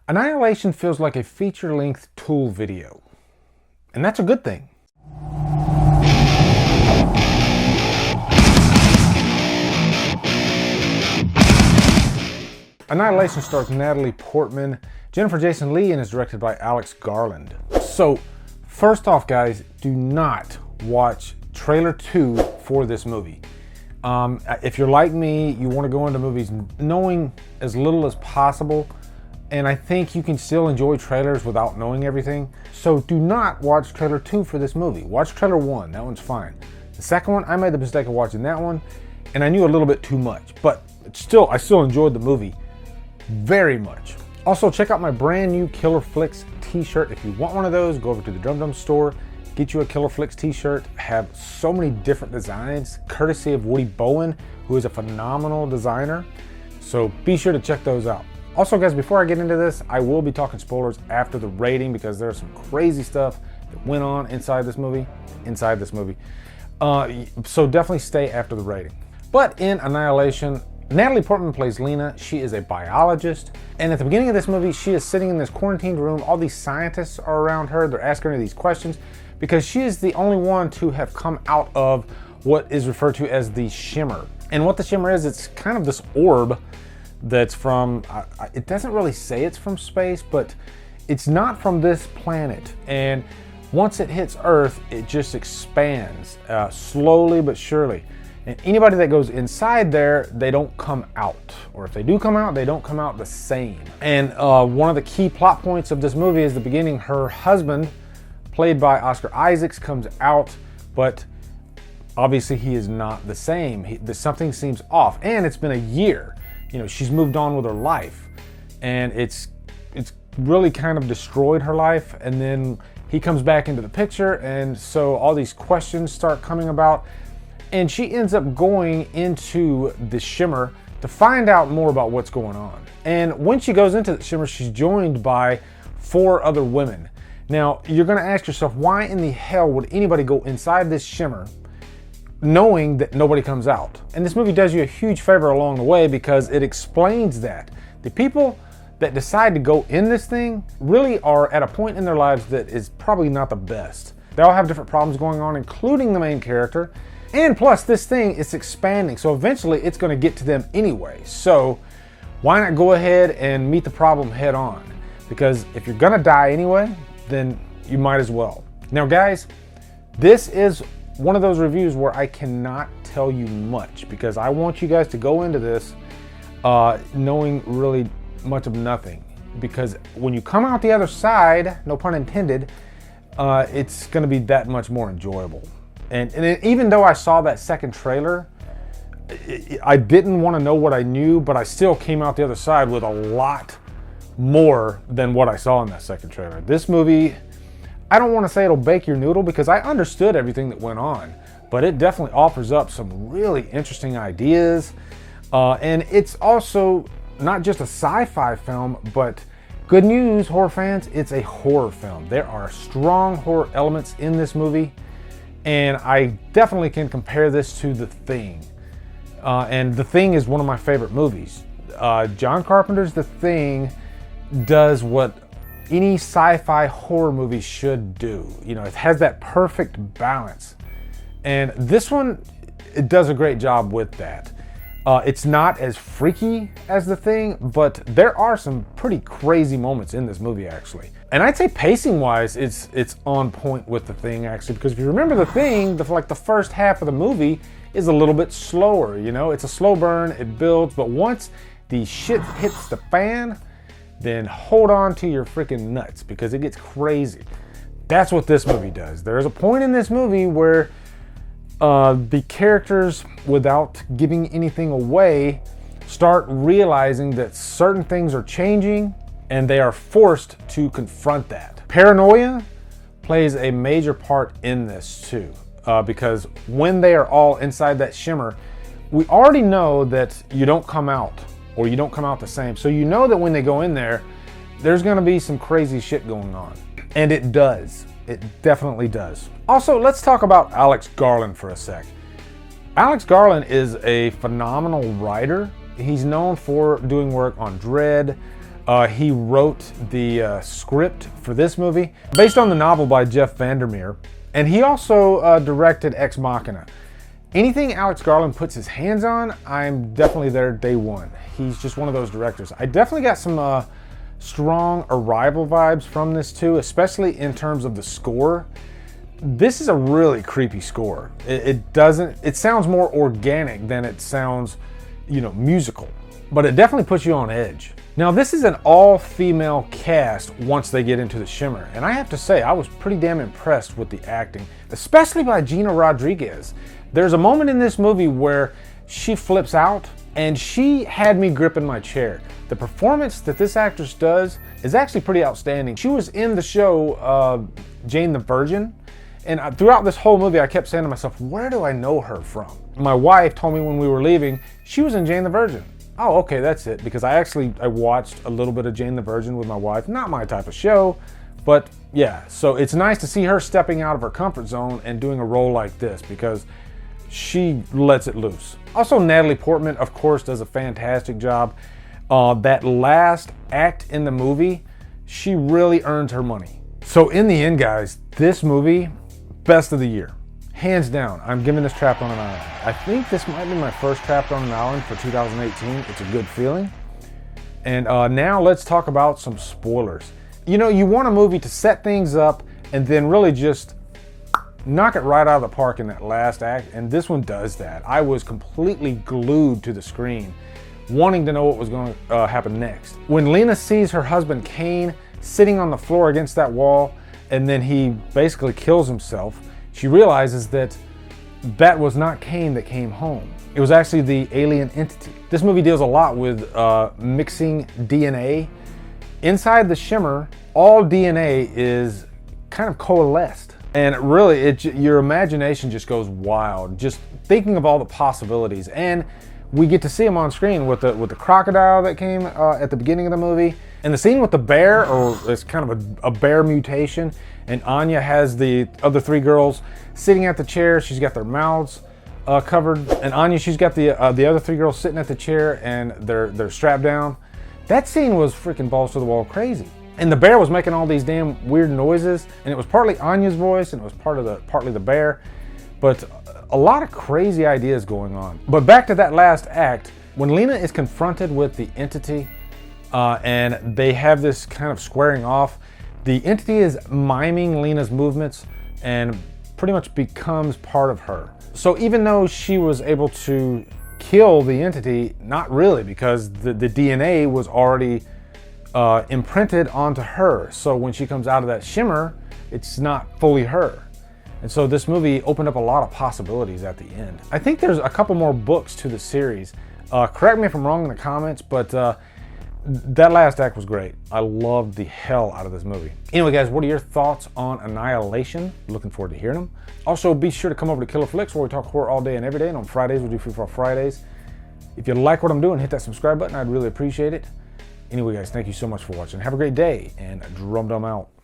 Annihilation feels like a feature-length Tool video, and that's a good thing. Annihilation stars Natalie Portman, Jennifer Jason Leigh, and is directed by Alex Garland. So, first off, guys, do not watch trailer 2 for this movie. If you're like me, you want to go into movies knowing as little as possible, and I think you can still enjoy trailers without knowing everything. So do not watch trailer 2 for this movie. Watch trailer 1, that one's fine. The second one, I made the mistake of watching that one, and I knew a little bit too much, but I still enjoyed the movie very much. Also, check out my brand new Killer Flicks t-shirt. If you want one of those, go over to the Drumdums store, get you a Killer Flicks t-shirt. Have so many different designs, courtesy of Woody Bowen, who is a phenomenal designer. So be sure to check those out. Also, guys, before I get into this, I will be talking spoilers after the rating because there's some crazy stuff that went on inside this movie. So definitely stay after the rating. But in Annihilation, Natalie Portman plays Lena. She is a biologist. And at the beginning of this movie, she is sitting in this quarantined room. All these scientists are around her. They're asking her these questions because she is the only one to have come out of what is referred to as the shimmer. And what the shimmer is, it's kind of this orb that's from, it doesn't really say it's from space, but it's not from this planet. And once it hits Earth, it just expands slowly but surely. And anybody that goes inside there, they don't come out. Or if they do come out, they don't come out the same. And one of the key plot points of this movie is the beginning. Her husband, played by Oscar Isaacs, comes out, but obviously he is not the same. Something seems off, and it's been a year. You know, she's moved on with her life, and it's really kind of destroyed her life. And then he comes back into the picture, and so all these questions start coming about. And she ends up going into the shimmer to find out more about what's going on. And when she goes into the shimmer, she's joined by 4 other women. Now, you're gonna ask yourself, why in the hell would anybody go inside this shimmer knowing that nobody comes out? And this movie does you a huge favor along the way because it explains that. The people that decide to go in this thing really are at a point in their lives that is probably not the best. They all have different problems going on, including the main character. And plus, this thing is expanding, so eventually it's going to get to them anyway. So why not go ahead and meet the problem head on? Because if you're going to die anyway, then you might as well. Now, guys, this is one of those reviews where I cannot tell you much because I want you guys to go into this knowing really much of nothing. Because when you come out the other side, no pun intended, it's going to be that much more enjoyable. And even though I saw that second trailer, I didn't want to know what I knew, but I still came out the other side with a lot more than what I saw in that second trailer. This movie, I don't want to say it'll bake your noodle because I understood everything that went on, but it definitely offers up some really interesting ideas. And it's also not just a sci-fi film, but good news, horror fans, it's a horror film. There are strong horror elements in this movie. And I definitely can compare this to The Thing. And The Thing is one of my favorite movies. John Carpenter's The Thing does what any sci-fi horror movie should do. You know, it has that perfect balance. And this one, it does a great job with that. It's not as freaky as The Thing, but there are some pretty crazy moments in this movie, actually. And I'd say pacing-wise, it's on point with The Thing, actually, because if you remember The Thing, the first half of the movie is a little bit slower, you know? It's a slow burn, it builds, but once the shit hits the fan, then hold on to your freaking nuts, because it gets crazy. That's what this movie does. There's a point in this movie where the characters, without giving anything away, start realizing that certain things are changing and they are forced to confront that. Paranoia plays a major part in this too, because when they are all inside that shimmer, we already know that you don't come out, or you don't come out the same. So you know that when they go in there, there's gonna be some crazy shit going on. And it does. It definitely does. Also, let's talk about Alex Garland for a sec. Alex Garland is a phenomenal writer. He's known for doing work on Dread, He wrote the script for this movie, based on the novel by Jeff Vandermeer, and he also directed Ex Machina. Anything Alex Garland puts his hands on, I'm definitely there day one. He's just one of those directors. I definitely got some strong Arrival vibes from this too, especially in terms of the score. This is a really creepy score. It sounds more organic than it sounds, musical, but it definitely puts you on edge. Now, this is an all-female cast once they get into the Shimmer, and I have to say, I was pretty damn impressed with the acting, especially by Gina Rodriguez. There's a moment in this movie where she flips out, and she had me gripping my chair. The performance that this actress does is actually pretty outstanding. She was in the show Jane the Virgin, and throughout this whole movie, I kept saying to myself, where do I know her from? My wife told me when we were leaving, she was in Jane the Virgin. Oh, okay, that's it. Because I watched a little bit of Jane the Virgin with my wife. Not my type of show, but yeah. So it's nice to see her stepping out of her comfort zone and doing a role like this because she lets it loose. Also, Natalie Portman, of course, does a fantastic job. That last act in the movie, she really earned her money. So in the end, guys, this movie, best of the year. Hands down, I'm giving this Trapped on an Island. I think this might be my first Trapped on an Island for 2018. It's a good feeling. And now let's talk about some spoilers. You want a movie to set things up and then really just knock it right out of the park in that last act, and this one does that. I was completely glued to the screen, wanting to know what was going to happen next. When Lena sees her husband Kane sitting on the floor against that wall, and then he basically kills himself, she realizes that that was not Kane that came home. It was actually the alien entity. This movie deals a lot with mixing DNA. Inside the Shimmer, all DNA is kind of coalesced. And really, your imagination just goes wild, just thinking of all the possibilities. And we get to see them on screen with the crocodile that came at the beginning of the movie. And the scene with the bear, or it's kind of a bear mutation, and Anya has the other three girls sitting at the chair. She's got their mouths covered, and Anya, she's got the other three girls sitting at the chair, and they're strapped down. That scene was freaking balls to the wall crazy. And the bear was making all these damn weird noises, and it was partly Anya's voice, and it was partly the bear, but a lot of crazy ideas going on. But back to that last act, when Lena is confronted with the entity, and they have this kind of squaring off, the entity is miming Lena's movements and pretty much becomes part of her. So even though she was able to kill the entity, not really, because the DNA was already imprinted onto her. So when she comes out of that Shimmer, it's not fully her. And so this movie opened up a lot of possibilities at the end. I think there's a couple more books to the series. Correct me if I'm wrong in the comments, but that last act was great. I loved the hell out of this movie. Anyway, guys, what are your thoughts on Annihilation? Looking forward to hearing them. Also, be sure to come over to Killer Flicks, where we talk horror all day and every day. And on Fridays, we do Free For All Fridays. If you like what I'm doing, hit that subscribe button. I'd really appreciate it. Anyway, guys, thank you so much for watching. Have a great day, and Drumdum out.